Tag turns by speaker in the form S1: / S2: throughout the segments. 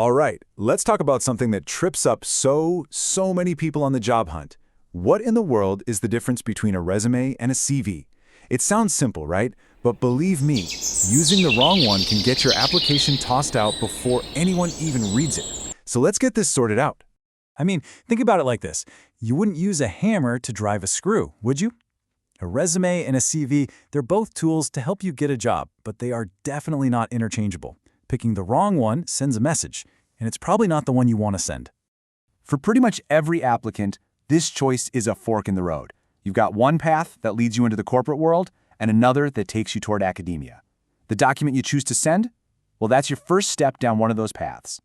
S1: All right, let's talk about something that trips up so many people on the job hunt. What in the world is the difference between a resume and a CV? It sounds simple, right? But believe me, using the wrong one can get your application tossed out before anyone even reads it. So let's get this sorted out.
S2: I mean, think about it like this. You wouldn't use a hammer to drive a screw, would you? A resume and a CV, they're both tools to help you get a job, but they are definitely not interchangeable. Picking the wrong one sends a message, and it's probably not the one you want to send.
S3: For pretty much every applicant, this choice is a fork in the road. You've got one path that leads you into the corporate world and another that takes you toward academia. The document you choose to send? Well, that's your first step down one of those paths.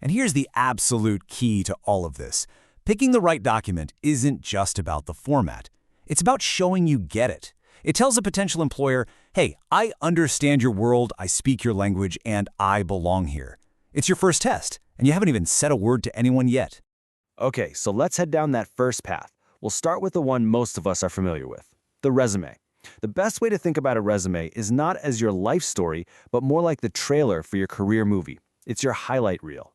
S4: And here's the absolute key to all of this. Picking the right document isn't just about the format. It's about showing you get it. It tells a potential employer, hey, I understand your world, I speak your language, and I belong here. It's your first test, and you haven't even said a word to anyone yet.
S5: Okay, so let's head down that first path. We'll start with the one most of us are familiar with, the resume. The best way to think about a resume is not as your life story, but more like the trailer for your career movie. It's your highlight reel.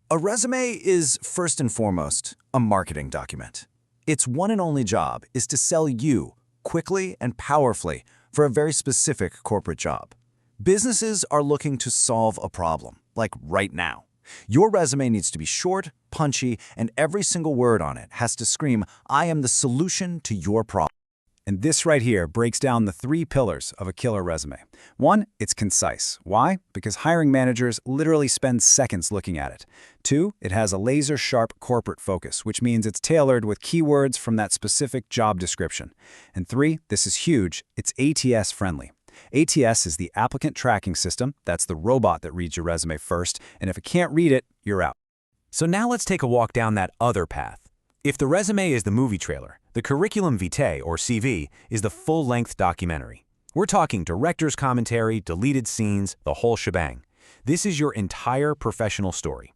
S4: A resume is, first and foremost, a marketing document. Its one and only job is to sell you, quickly and powerfully, for a very specific corporate job. Businesses are looking to solve a problem, like right now. Your resume needs to be short, punchy, and every single word on it has to scream, I am the solution to your problem.
S2: And this right here breaks down the 3 pillars of a killer resume. 1, it's concise. Why? Because hiring managers literally spend seconds looking at it. 2, it has a laser-sharp corporate focus, which means it's tailored with keywords from that specific job description. And 3, this is huge, it's ATS-friendly. ATS is the applicant tracking system. That's the robot that reads your resume first, and if it can't read it, you're out.
S6: So now let's take a walk down that other path. If the resume is the movie trailer, the curriculum vitae, or CV, is the full-length documentary. We're talking director's commentary, deleted scenes, the whole shebang. This is your entire professional story.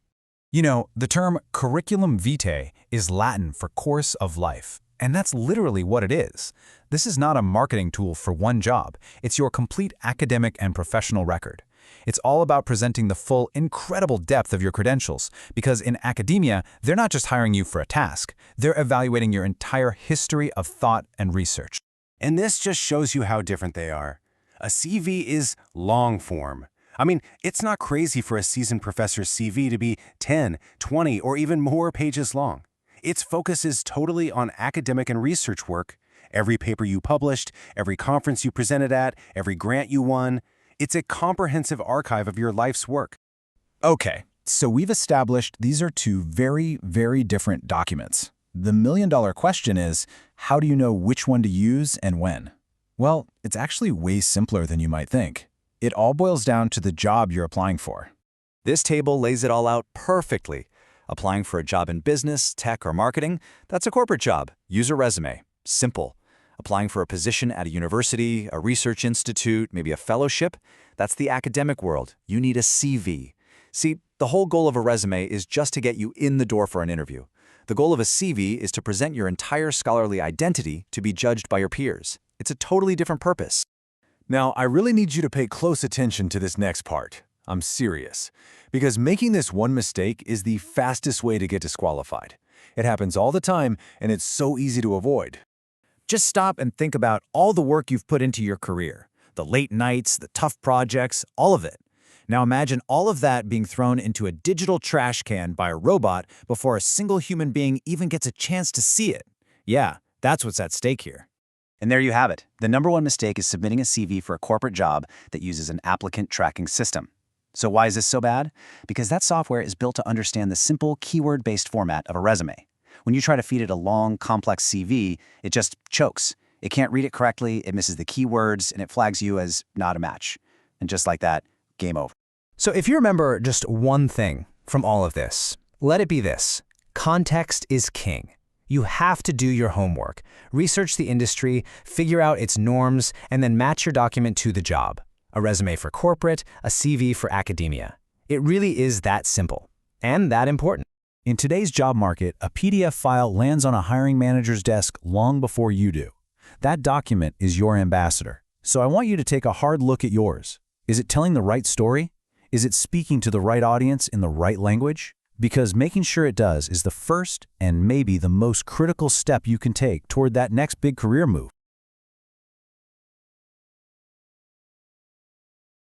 S2: You know, the term curriculum vitae is Latin for course of life, and that's literally what it is. This is not a marketing tool for one job. It's your complete academic and professional record. It's all about presenting the full, incredible depth of your credentials, because in academia, they're not just hiring you for a task. They're evaluating your entire history of thought and research.
S3: And this just shows you how different they are. A CV is long form. I mean, it's not crazy for a seasoned professor's CV to be 10, 20, or even more pages long. Its focus is totally on academic and research work. Every paper you published, every conference you presented at, every grant you won. It's a comprehensive archive of your life's work.
S2: Okay, so we've established these are 2 very different documents. The million-dollar question is, how do you know which one to use and when? Well, it's actually way simpler than you might think. It all boils down to the job you're applying for.
S4: This table lays it all out perfectly. Applying for a job in business, tech, or marketing, that's a corporate job. Use a resume. Simple. Applying for a position at a university, a research institute, maybe a fellowship, that's the academic world. You need a CV. See, the whole goal of a resume is just to get you in the door for an interview. The goal of a CV is to present your entire scholarly identity to be judged by your peers. It's a totally different purpose.
S1: Now, I really need you to pay close attention to this next part. I'm serious. Because making this one mistake is the fastest way to get disqualified. It happens all the time, and it's so easy to avoid.
S2: Just stop and think about all the work you've put into your career. The late nights, the tough projects, all of it. Now imagine all of that being thrown into a digital trash can by a robot before a single human being even gets a chance to see it. Yeah, that's what's at stake here.
S3: And there you have it. The #1 mistake is submitting a CV for a corporate job that uses an applicant tracking system. So why is this so bad? Because that software is built to understand the simple keyword-based format of a resume. When you try to feed it a long, complex CV, it just chokes. It can't read it correctly, it misses the keywords, and it flags you as not a match. And just like that, game over.
S6: So if you remember just one thing from all of this, let it be this. Context is king. You have to do your homework, research the industry, figure out its norms, and then match your document to the job. A resume for corporate, a CV for academia. It really is that simple, and that important.
S2: In today's job market, a PDF file lands on a hiring manager's desk long before you do. That document is your ambassador. So I want you to take a hard look at yours. Is it telling the right story? Is it speaking to the right audience in the right language? Because making sure it does is the first and maybe the most critical step you can take toward that next big career move.